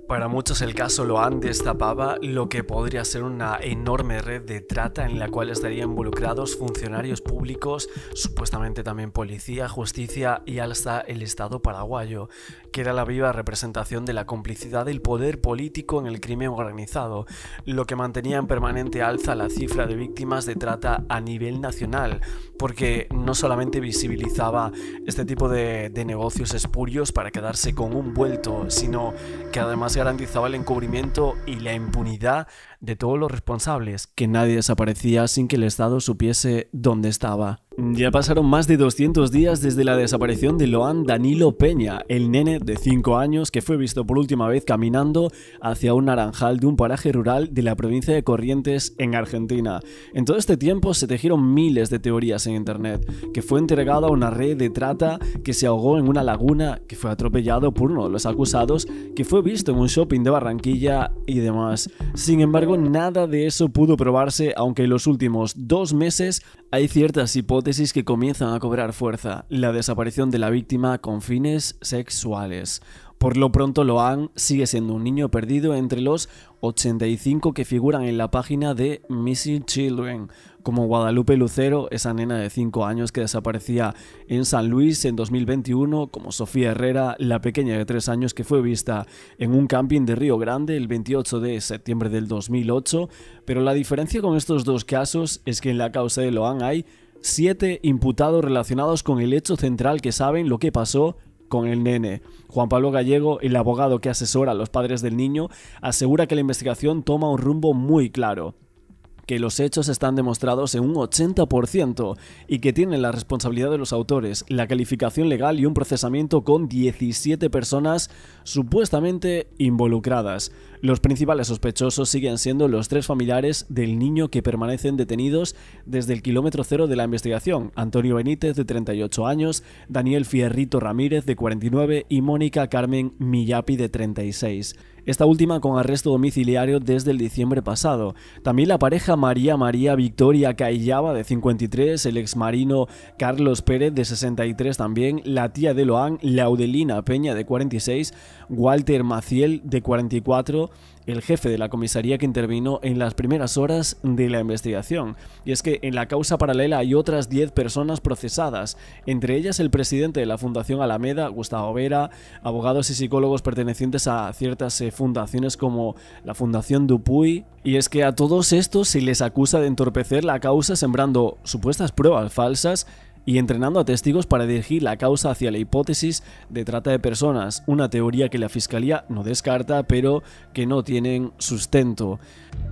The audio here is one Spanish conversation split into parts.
Para muchos el caso Loan destapaba lo que podría ser una enorme red de trata en la cual estarían involucrados funcionarios públicos, supuestamente también policía, justicia y hasta el Estado paraguayo, que era la viva representación de la complicidad del poder político en el crimen organizado, lo que mantenía en permanente alza la cifra de víctimas de trata a nivel nacional, porque no solamente visibilizaba este tipo de negocios espurios para quedarse con un vuelto, sino que además garantizaba el encubrimiento y la impunidad de todos los responsables, que nadie desaparecía sin que el Estado supiese dónde estaba. Ya pasaron más de 200 días desde la desaparición de Loan Danilo Peña, el nene de 5 años que fue visto por última vez caminando hacia un naranjal de un paraje rural de la provincia de Corrientes, en Argentina. En todo este tiempo se tejieron miles de teorías en internet, que fue entregado a una red de trata, que se ahogó en una laguna, que fue atropellado por uno de los acusados, que fue visto en un shopping de Barranquilla y demás. Sin embargo, nada de eso pudo probarse, aunque en los últimos 2 meses hay ciertas hipótesis que comienzan a cobrar fuerza: la desaparición de la víctima con fines sexuales. Por lo pronto, Loan sigue siendo un niño perdido entre los 85 que figuran en la página de Missing Children, como Guadalupe Lucero, esa nena de 5 años que desaparecía en San Luis en 2021, como Sofía Herrera, la pequeña de 3 años que fue vista en un camping de Río Grande el 28 de septiembre del 2008, pero la diferencia con estos dos casos es que en la causa de Loan hay 7 imputados relacionados con el hecho central que saben lo que pasó con el nene. Juan Pablo Gallego, el abogado que asesora a los padres del niño, asegura que la investigación toma un rumbo muy claro, que los hechos están demostrados en un 80% y que tienen la responsabilidad de los autores, la calificación legal y un procesamiento con 17 personas supuestamente involucradas. Los principales sospechosos siguen siendo los 3 familiares del niño que permanecen detenidos desde el kilómetro cero de la investigación: Antonio Benítez, de 38 años, Daniel Fierrito Ramírez, de 49, y Mónica Carmen Millapi, de 36. Esta última con arresto domiciliario desde el diciembre pasado. También la pareja María Victoria Cayaba, de 53, el exmarino Carlos Pérez, de 63 también, la tía de Loan, Laudelina Peña, de 46, Walter Maciel, de 44, el jefe de la comisaría que intervino en las primeras horas de la investigación. Y es que en la causa paralela hay otras 10 personas procesadas, entre ellas el presidente de la Fundación Alameda, Gustavo Vera, abogados y psicólogos pertenecientes a ciertas fundaciones como la Fundación Dupuy. Y es que a todos estos se les acusa de entorpecer la causa sembrando supuestas pruebas falsas y entrenando a testigos para dirigir la causa hacia la hipótesis de trata de personas, una teoría que la Fiscalía no descarta, pero que no tienen sustento.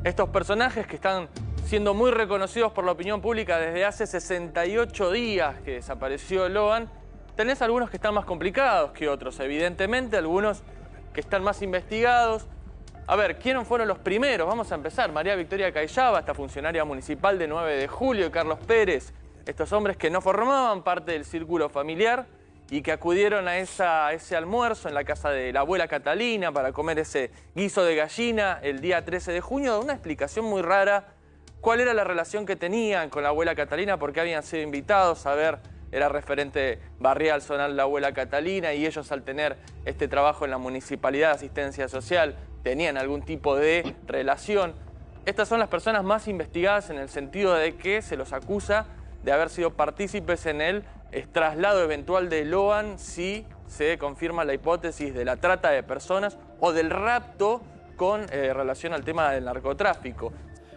Estos personajes que están siendo muy reconocidos por la opinión pública desde hace 68 días que desapareció Loan, tenés algunos que están más complicados que otros, evidentemente, algunos que están más investigados. A ver, ¿quiénes fueron los primeros? Vamos a empezar. María Victoria Cayaba, esta funcionaria municipal de 9 de julio, y Carlos Pérez. Estos hombres que no formaban parte del círculo familiar y que acudieron a ese almuerzo en la casa de la abuela Catalina para comer ese guiso de gallina el día 13 de junio, de una explicación muy rara. ¿Cuál era la relación que tenían con la abuela Catalina? ¿Por qué habían sido invitados? A ver, era referente barrial zonal la abuela Catalina, y ellos, al tener este trabajo en la Municipalidad de Asistencia Social, tenían algún tipo de relación. Estas son las personas más investigadas en el sentido de que se los acusa de haber sido partícipes en el traslado eventual de Loan, si se confirma la hipótesis de la trata de personas o del rapto con relación al tema del narcotráfico.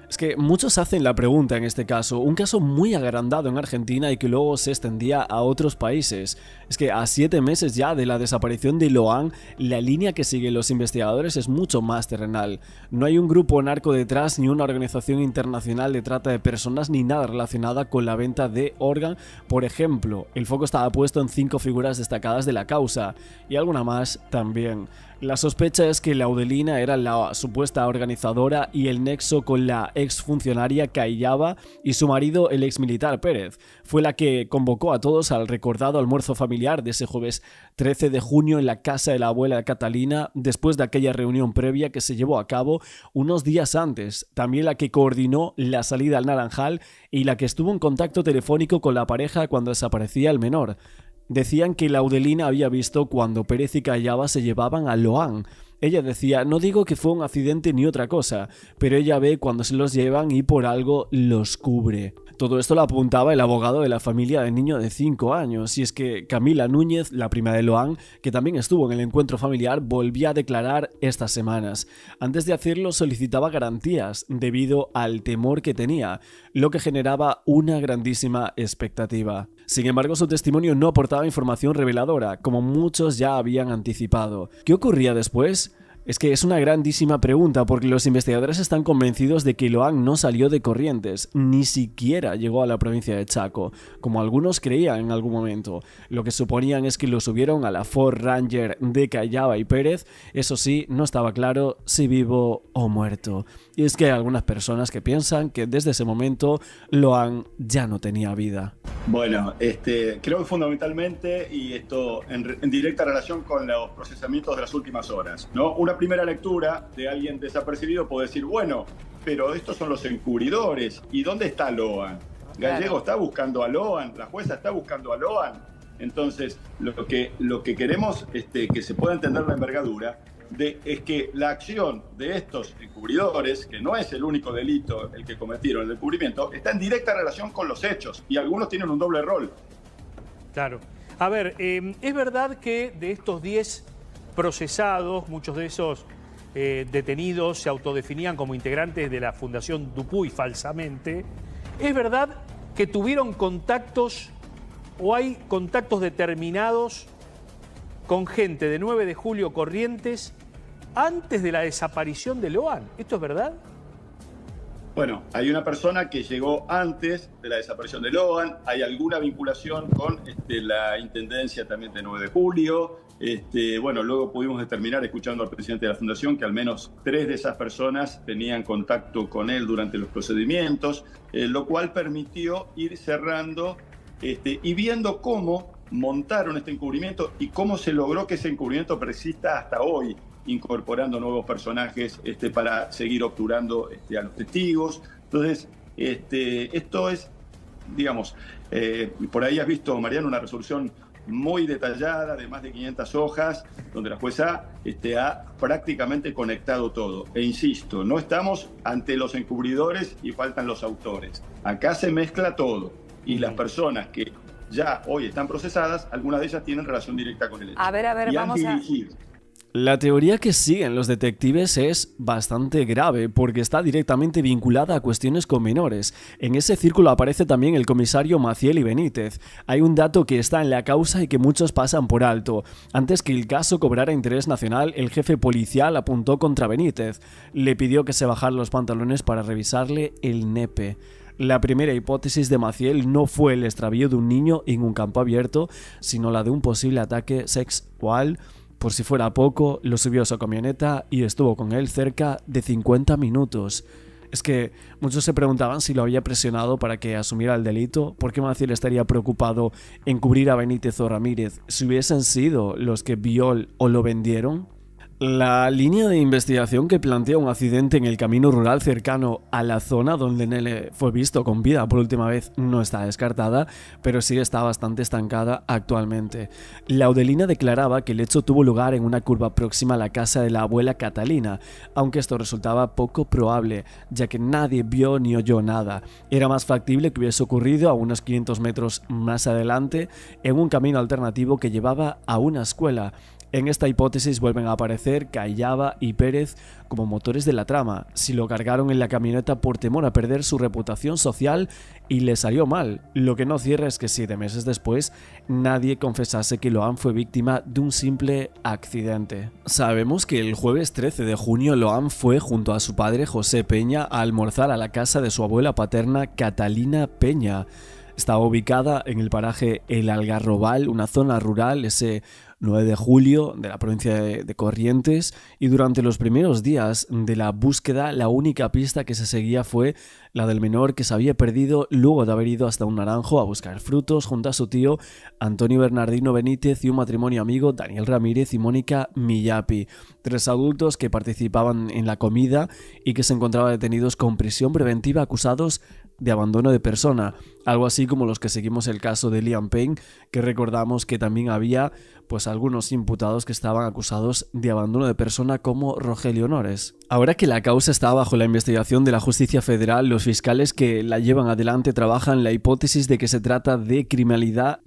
Es que muchos hacen la pregunta en este caso, un caso muy agrandado en Argentina y que luego se extendía a otros países. Es que a 7 meses ya de la desaparición de Loan, la línea que siguen los investigadores es mucho más terrenal. No hay un grupo narco detrás, ni una organización internacional de trata de personas, ni nada relacionada con la venta de órganos. Por ejemplo, el foco estaba puesto en 5 figuras destacadas de la causa, y alguna más también. La sospecha es que Laudelina era la supuesta organizadora y el nexo con la exfuncionaria Cayaba y su marido, el exmilitar Pérez. Fue la que convocó a todos al recordado almuerzo familiar de ese jueves 13 de junio en la casa de la abuela Catalina, después de aquella reunión previa que se llevó a cabo unos días antes. También la que coordinó la salida al Naranjal y la que estuvo en contacto telefónico con la pareja cuando desaparecía el menor. Decían que Laudelina había visto cuando Pérez y Cayaba se llevaban a Loan. Ella decía, no digo que fue un accidente ni otra cosa, pero ella ve cuando se los llevan y por algo los cubre. Todo esto lo apuntaba el abogado de la familia del niño de 5 años, y es que Camila Núñez, la prima de Loan, que también estuvo en el encuentro familiar, volvía a declarar estas semanas. Antes de hacerlo solicitaba garantías debido al temor que tenía, lo que generaba una grandísima expectativa. Sin embargo, su testimonio no aportaba información reveladora, como muchos ya habían anticipado. ¿Qué ocurría después? Es que es una grandísima pregunta porque los investigadores están convencidos de que Loan no salió de Corrientes, ni siquiera llegó a la provincia de Chaco, como algunos creían en algún momento. Lo que suponían es que lo subieron a la Ford Ranger de Callaba y Pérez, eso sí, no estaba claro si vivo o muerto. Y es que hay algunas personas que piensan que desde ese momento Loan ya no tenía vida. Bueno, creo que fundamentalmente, y esto en directa relación con los procesamientos de las últimas horas, ¿no? Una primera lectura de alguien desapercibido puede decir, bueno, pero estos son los encubridores, ¿y dónde está Loan? Gallego está buscando a Loan, la jueza está buscando a Loan. Entonces, lo que queremos que se pueda entender la envergadura es que la acción de estos encubridores, que no es el único delito el que cometieron, el encubrimiento, está en directa relación con los hechos y algunos tienen un doble rol. Claro. A ver, es verdad que de estos 10 procesados, muchos de esos detenidos se autodefinían como integrantes de la Fundación Dupuy falsamente. ¿Es verdad que tuvieron contactos o hay contactos determinados con gente de 9 de julio Corrientes antes de la desaparición de Loan? ¿Esto es verdad? Bueno, hay una persona que llegó antes de la desaparición de Loan, hay alguna vinculación con la intendencia también de 9 de julio. Bueno, luego pudimos determinar, escuchando al presidente de la Fundación, que al menos 3 de esas personas tenían contacto con él durante los procedimientos, lo cual permitió ir cerrando y viendo cómo montaron este encubrimiento y cómo se logró que ese encubrimiento persista hasta hoy, incorporando nuevos personajes para seguir obturando a los testigos. Entonces, esto es, digamos, por ahí has visto, Mariano, una resolución muy detallada de más de 500 hojas, donde la jueza ha prácticamente conectado todo. E insisto, no estamos ante los encubridores y faltan los autores. Acá se mezcla todo y las personas que ya hoy están procesadas, algunas de ellas tienen relación directa con el hecho. A ver, vamos a... La teoría que siguen los detectives es bastante grave porque está directamente vinculada a cuestiones con menores. En ese círculo aparece también el comisario Maciel y Benítez. Hay un dato que está en la causa y que muchos pasan por alto. Antes que el caso cobrara interés nacional, el jefe policial apuntó contra Benítez. Le pidió que se bajara los pantalones para revisarle el nepe. La primera hipótesis de Maciel no fue el extravío de un niño en un campo abierto, sino la de un posible ataque sexual. Por si fuera poco, lo subió a su camioneta y estuvo con él cerca de 50 minutos. Es que muchos se preguntaban si lo había presionado para que asumiera el delito. ¿Por qué Maciel estaría preocupado en cubrir a Benítez o Ramírez si hubiesen sido los que vio o lo vendieron? La línea de investigación que plantea un accidente en el camino rural cercano a la zona donde Nele fue visto con vida por última vez no está descartada, pero sí está bastante estancada actualmente. Laudelina declaraba que el hecho tuvo lugar en una curva próxima a la casa de la abuela Catalina, aunque esto resultaba poco probable, ya que nadie vio ni oyó nada. Era más factible que hubiese ocurrido a unos 500 metros más adelante en un camino alternativo que llevaba a una escuela. En esta hipótesis vuelven a aparecer Callaba y Pérez como motores de la trama. Si lo cargaron en la camioneta por temor a perder su reputación social y le salió mal. Lo que no cierra es que 7 meses después nadie confesase que Loan fue víctima de un simple accidente. Sabemos que el jueves 13 de junio Loan fue junto a su padre José Peña a almorzar a la casa de su abuela paterna Catalina Peña. Estaba ubicada en el paraje El Algarrobal, una zona rural, ese 9 de julio de la provincia de Corrientes, y durante los primeros días de la búsqueda la única pista que se seguía fue la del menor que se había perdido luego de haber ido hasta un naranjo a buscar frutos junto a su tío Antonio Bernardino Benítez y un matrimonio amigo, Daniel Ramírez y Mónica Millapi, 3 adultos que participaban en la comida y que se encontraban detenidos con prisión preventiva acusados de abandono de persona, algo así como los que seguimos el caso de Liam Payne, que recordamos que también había pues algunos imputados que estaban acusados de abandono de persona como Rogelio Nores. Ahora que la causa está bajo la investigación de la Justicia Federal, los fiscales que la llevan adelante trabajan la hipótesis de que se trata de criminalidad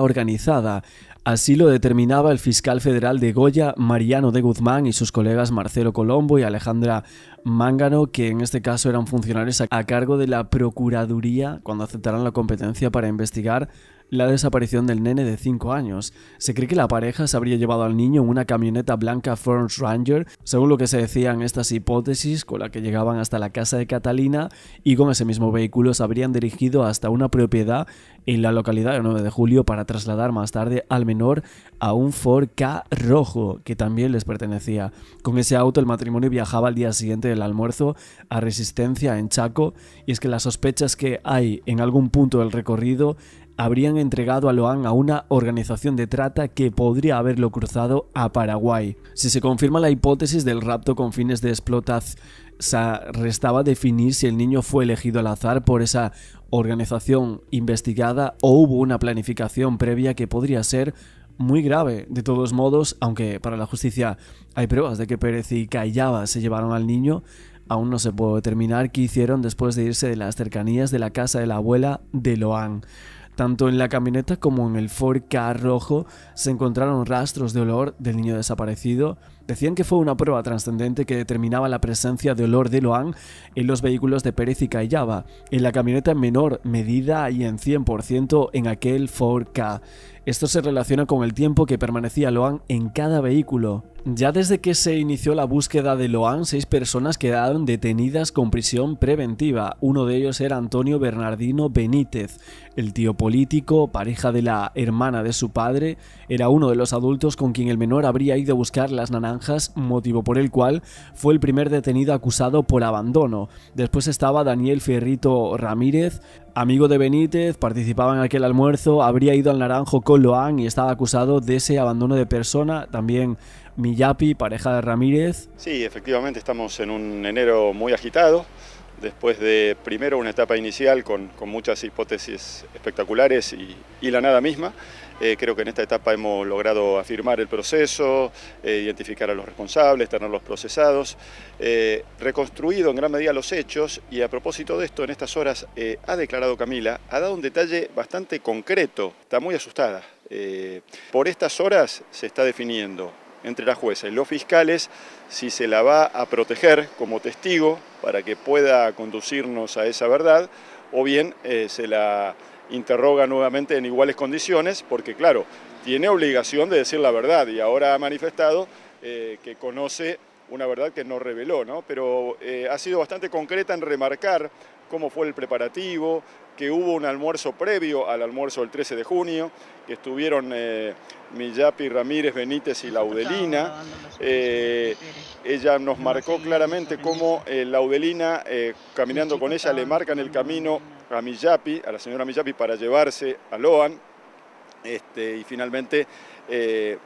organizada. Así lo determinaba el fiscal federal de Goya, Mariano de Guzmán, y sus colegas Marcelo Colombo y Alejandra Mángano, que en este caso eran funcionarios a cargo de la Procuraduría cuando aceptaron la competencia para investigar la desaparición del nene de 5 años. Se cree que la pareja se habría llevado al niño en una camioneta blanca Ford Ranger, según lo que se decía en estas hipótesis, con la que llegaban hasta la casa de Catalina, y con ese mismo vehículo se habrían dirigido hasta una propiedad en la localidad de 9 de julio para trasladar más tarde al menor a un Ford Ka rojo que también les pertenecía. Con ese auto el matrimonio viajaba al día siguiente del almuerzo a Resistencia en Chaco, y es que las sospechas que hay en algún punto del recorrido habrían entregado a Lohan a una organización de trata que podría haberlo cruzado a Paraguay. Si se confirma la hipótesis del rapto con fines de explotación, restaba definir si el niño fue elegido al azar por esa organización investigada o hubo una planificación previa que podría ser muy grave. De todos modos, aunque para la justicia hay pruebas de que Pérez y Cayaba se llevaron al niño, aún no se puede determinar qué hicieron después de irse de las cercanías de la casa de la abuela de Lohan. Tanto en la camioneta como en el Ford Ka rojo se encontraron rastros de olor del niño desaparecido. Decían que fue una prueba trascendente que determinaba la presencia de olor de Lohan en los vehículos de Pérez y Cayaba, en la camioneta en menor medida y en 100% en aquel Ford Ka. Esto se relaciona con el tiempo que permanecía Lohan en cada vehículo. Ya desde que se inició la búsqueda de Lohan, 6 personas quedaron detenidas con prisión preventiva. Uno de ellos era Antonio Bernardino Benítez, el tío político, pareja de la hermana de su padre. Era uno de los adultos con quien el menor habría ido a buscar las naranjas, motivo por el cual fue el primer detenido acusado por abandono. Después estaba Daniel Fierrito Ramírez, amigo de Benítez, participaba en aquel almuerzo, habría ido al Naranjo con Lohan y estaba acusado de ese abandono de persona. También Miyapi, pareja de Ramírez. Sí, efectivamente estamos en un enero muy agitado, después de primero una etapa inicial con muchas hipótesis espectaculares y la nada misma. Creo que en esta etapa hemos logrado afirmar el proceso, identificar a los responsables, tenerlos procesados, reconstruido en gran medida los hechos, y a propósito de esto, en estas horas ha declarado Camila, ha dado un detalle bastante concreto, está muy asustada. Por estas horas se está definiendo entre la jueza y los fiscales si se la va a proteger como testigo para que pueda conducirnos a esa verdad, o bien se la interroga nuevamente en iguales condiciones, porque claro, tiene obligación de decir la verdad y ahora ha manifestado que conoce una verdad que no reveló, ¿no? Pero ha sido bastante concreta en remarcar cómo fue el preparativo, que hubo un almuerzo previo al almuerzo del 13 de junio, que estuvieron Miyapi, Ramírez, Benítez y Laudelina. Ella nos marcó claramente cómo Laudelina, caminando con ella, le marcan el camino a Miyapi, a la señora Miyapi, para llevarse a Lohan, y finalmente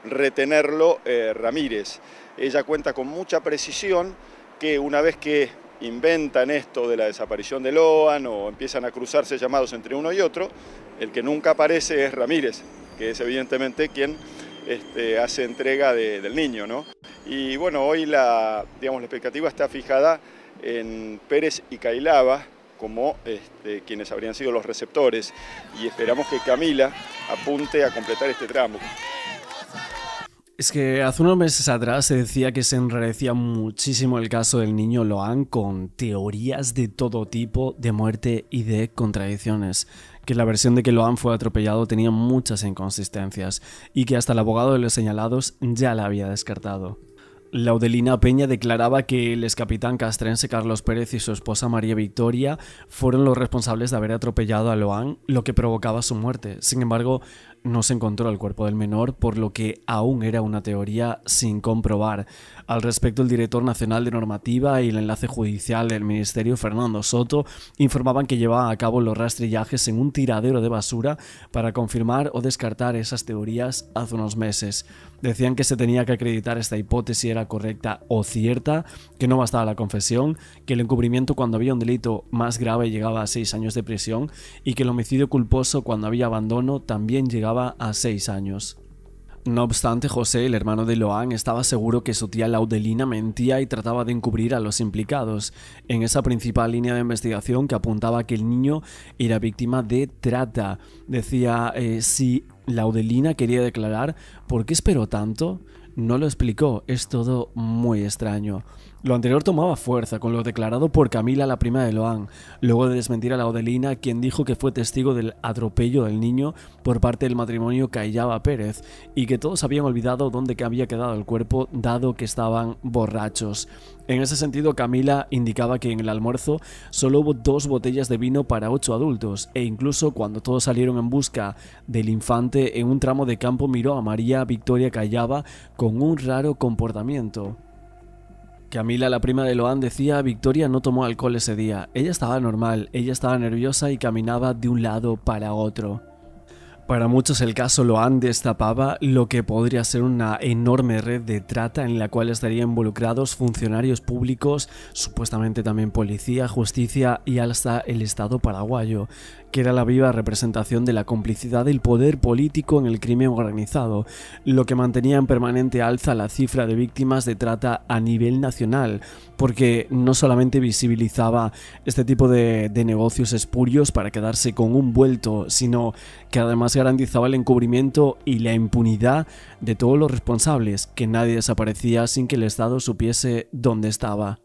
retenerlo Ramírez. Ella cuenta con mucha precisión que una vez que inventan esto de la desaparición de Lohan o empiezan a cruzarse llamados entre uno y otro, el que nunca aparece es Ramírez, que es evidentemente quien hace entrega del niño, ¿no? Y bueno, hoy la expectativa está fijada en Pérez y Cayaba como quienes habrían sido los receptores, y esperamos que Camila apunte a completar este tramo. Es que hace unos meses atrás se decía que se enrarecía muchísimo el caso del niño Lohan con teorías de todo tipo de muerte y de contradicciones, que la versión de que Lohan fue atropellado tenía muchas inconsistencias y que hasta el abogado de los señalados ya la había descartado. Laudelina Peña declaraba que el excapitán castrense Carlos Pérez y su esposa María Victoria fueron los responsables de haber atropellado a Lohan, lo que provocaba su muerte. Sin embargo, no se encontró el cuerpo del menor, por lo que aún era una teoría sin comprobar. Al respecto, el director nacional de normativa y el enlace judicial del ministerio, Fernando Soto, informaban que llevaban a cabo los rastrillajes en un tiradero de basura para confirmar o descartar esas teorías hace unos meses. Decían que se tenía que acreditar esta hipótesis era correcta o cierta, que no bastaba la confesión, que el encubrimiento cuando había un delito más grave llegaba a 6 años de prisión y que el homicidio culposo cuando había abandono también llegaba a 6 años. No obstante, José, el hermano de Loan, estaba seguro que su tía Laudelina mentía y trataba de encubrir a los implicados en esa principal línea de investigación que apuntaba a que el niño era víctima de trata. Decía, si Laudelina quería declarar, ¿por qué esperó tanto? No lo explicó, es todo muy extraño. Lo anterior tomaba fuerza con lo declarado por Camila, la prima de Loan, luego de desmentir a Laudelina, quien dijo que fue testigo del atropello del niño por parte del matrimonio Cayaba Pérez y que todos habían olvidado dónde había quedado el cuerpo dado que estaban borrachos. En ese sentido, Camila indicaba que en el almuerzo solo hubo 2 botellas de vino para 8 adultos e incluso cuando todos salieron en busca del infante en un tramo de campo miró a María Victoria Cayaba con un raro comportamiento. Camila, la prima de Loan, decía Victoria no tomó alcohol ese día, ella estaba normal, ella estaba nerviosa y caminaba de un lado para otro. Para muchos el caso Loan destapaba lo que podría ser una enorme red de trata en la cual estarían involucrados funcionarios públicos, supuestamente también policía, justicia y hasta el Estado paraguayo, que era la viva representación de la complicidad del poder político en el crimen organizado, lo que mantenía en permanente alza la cifra de víctimas de trata a nivel nacional, porque no solamente visibilizaba este tipo de negocios espurios para quedarse con un vuelto, sino que además garantizaba el encubrimiento y la impunidad de todos los responsables, que nadie desaparecía sin que el Estado supiese dónde estaba.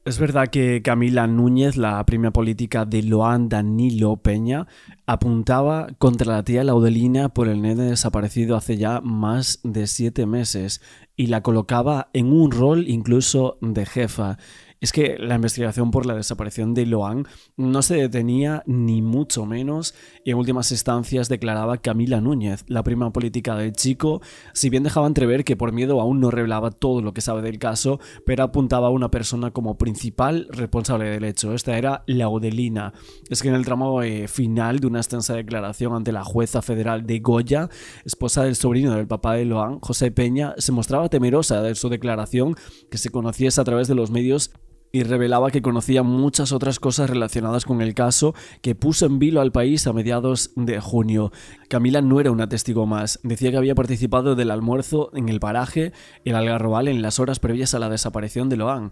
Es verdad que Camila Núñez, la prima política de Loan Danilo Peña, apuntaba contra la tía Laudelina por el nene desaparecido hace ya más de 7 meses y la colocaba en un rol incluso de jefa. Es que la investigación por la desaparición de Loan no se detenía ni mucho menos y en últimas instancias declaraba Camila Núñez, la prima política del chico, si bien dejaba entrever que por miedo aún no revelaba todo lo que sabe del caso, pero apuntaba a una persona como principal responsable del hecho. Esta era Laudelina. Es que en el tramo final de una extensa declaración ante la jueza federal de Goya, esposa del sobrino del papá de Loan, José Peña, se mostraba temerosa de su declaración que se conociese a través de los medios y revelaba que conocía muchas otras cosas relacionadas con el caso que puso en vilo al país a mediados de junio. Camila no era una testigo más, decía que había participado del almuerzo en el paraje El Algarrobal en las horas previas a la desaparición de Loan.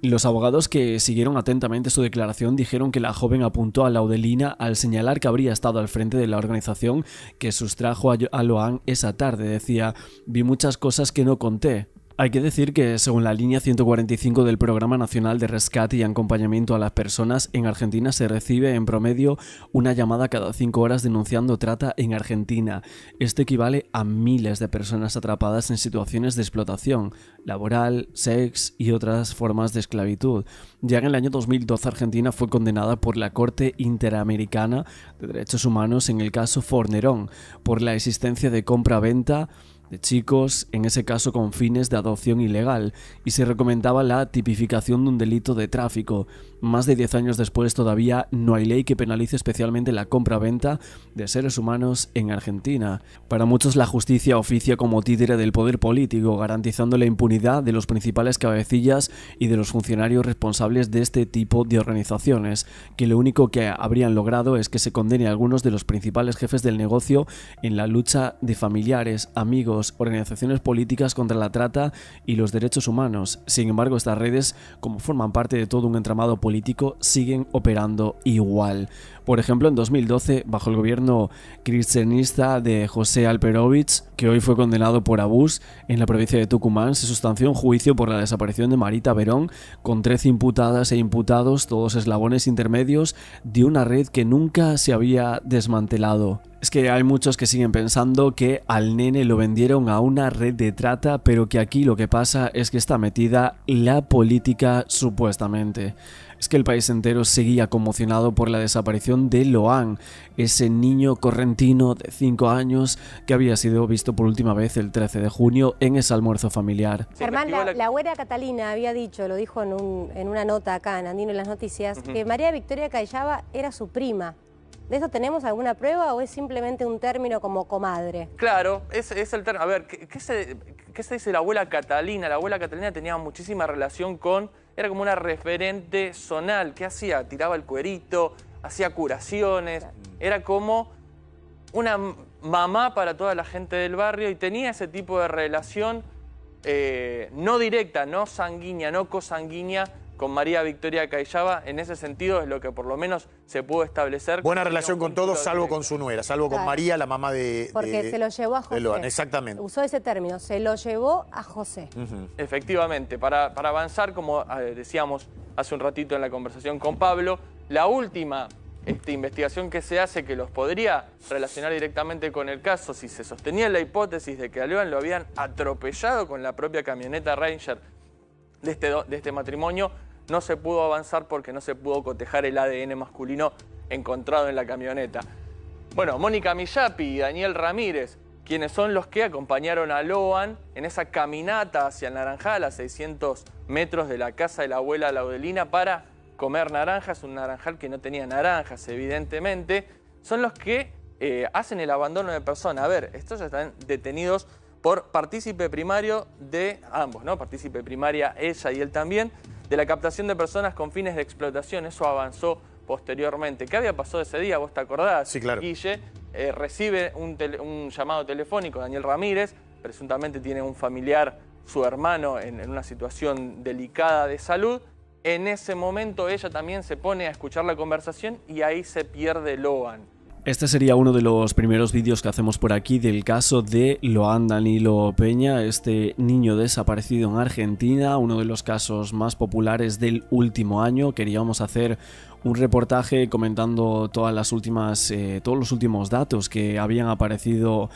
Los abogados que siguieron atentamente su declaración dijeron que la joven apuntó a Laudelina al señalar que habría estado al frente de la organización que sustrajo a Loan esa tarde. Decía, vi muchas cosas que no conté. Hay que decir que, según la línea 145 del Programa Nacional de Rescate y Acompañamiento a las Personas, en Argentina se recibe en promedio una llamada cada 5 horas denunciando trata en Argentina. Esto equivale a miles de personas atrapadas en situaciones de explotación laboral, sex y otras formas de esclavitud. Ya en el año 2012 Argentina fue condenada por la Corte Interamericana de Derechos Humanos en el caso Fornerón por la existencia de compra-venta de chicos, en ese caso con fines de adopción ilegal, y se recomendaba la tipificación de un delito de tráfico. Más de 10 años después todavía no hay ley que penalice especialmente la compra-venta de seres humanos en Argentina. Para muchos la justicia oficia como títere del poder político, garantizando la impunidad de los principales cabecillas y de los funcionarios responsables de este tipo de organizaciones, que lo único que habrían logrado es que se condene a algunos de los principales jefes del negocio en la lucha de familiares, amigos, organizaciones políticas contra la trata y los derechos humanos. Sin embargo, estas redes, como forman parte de todo un entramado político, siguen operando igual. Por ejemplo, en 2012, bajo el gobierno kirchnerista de José Alperovich, que hoy fue condenado por abus, en la provincia de Tucumán se sustanció un juicio por la desaparición de Marita Verón, con 13 imputadas e imputados, todos eslabones intermedios de una red que nunca se había desmantelado. Es que hay muchos que siguen pensando que al nene lo vendieron a una red de trata, pero que aquí lo que pasa es que está metida la política supuestamente. es que el país entero seguía conmocionado por la desaparición de Loan, ese niño correntino de 5 años que había sido visto por última vez el 13 de junio en ese almuerzo familiar. Germán, la abuela Catalina había dicho, lo dijo en una nota acá en Andino en las Noticias, que María Victoria Callava era su prima. ¿De eso tenemos alguna prueba o es simplemente un término como comadre? Claro, es el término. A ver, ¿qué se dice la abuela Catalina? La abuela Catalina tenía muchísima relación con... Era como una referente zonal. ¿Qué hacía? Tiraba el cuerito, hacía curaciones. Era como una mamá para toda la gente del barrio y tenía ese tipo de relación no directa, no sanguínea, no cosanguínea con María Victoria Callava. En ese sentido es lo que por lo menos se pudo establecer. Buena relación con todos, salvo con su nuera, salvo con María, la mamá de... Porque se lo llevó a José. Loan, exactamente. Usó ese término, se lo llevó a José. Efectivamente, para avanzar, como decíamos hace un ratito en la conversación con Pablo, la última investigación que se hace que los podría relacionar directamente con el caso, si se sostenía la hipótesis de que a Loan lo habían atropellado con la propia camioneta Ranger de este matrimonio, no se pudo avanzar porque no se pudo cotejar el ADN masculino encontrado en la camioneta. Bueno, Mónica Millapi y Daniel Ramírez, quienes son los que acompañaron a Loan en esa caminata hacia el Naranjal, a 600 metros de la casa de la abuela Laudelina, para comer naranjas, un naranjal que no tenía naranjas, evidentemente, son los que hacen el abandono de persona. A ver, estos ya están detenidos por partícipe primario de ambos, ¿no? Partícipe primaria ella y él también, de la captación de personas con fines de explotación. Eso avanzó posteriormente. ¿Qué había pasado ese día? ¿Vos te acordás? Sí, claro. Guille recibe un llamado telefónico, Daniel Ramírez, presuntamente tiene un familiar, su hermano, en una situación delicada de salud. En ese momento ella también se pone a escuchar la conversación y ahí se pierde Loan. Este sería uno de los primeros vídeos que hacemos por aquí del caso de Loan Danilo Peña, este niño desaparecido en Argentina, uno de los casos más populares del último año. Queríamos hacer un reportaje comentando todos los últimos datos que habían aparecido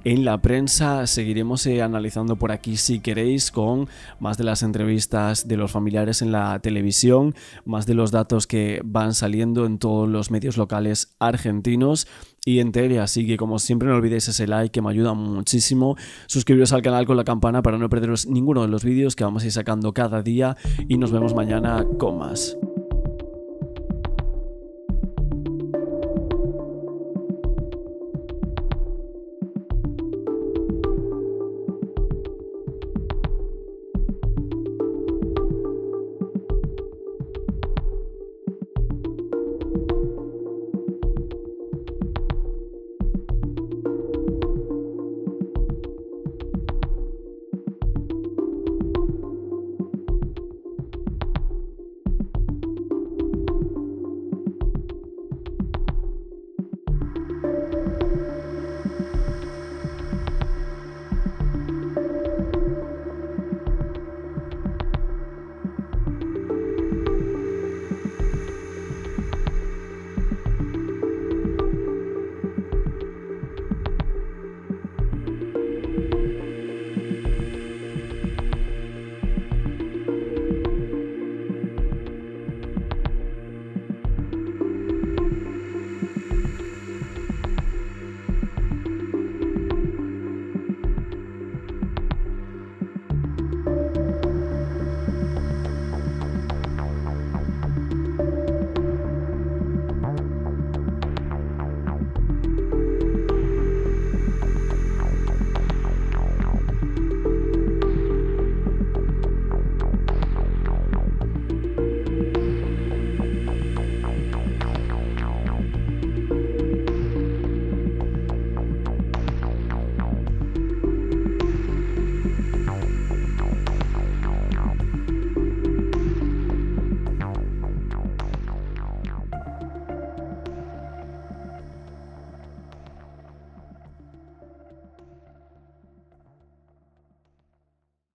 en la prensa. Seguiremos analizando por aquí, si queréis, con más de las entrevistas de los familiares en la televisión, más de los datos que van saliendo en todos los medios locales argentinos y en tele. Así que, como siempre, no olvidéis ese like, que me ayuda muchísimo. Suscribiros al canal con la campana para no perderos ninguno de los vídeos que vamos a ir sacando cada día, y nos vemos mañana con más.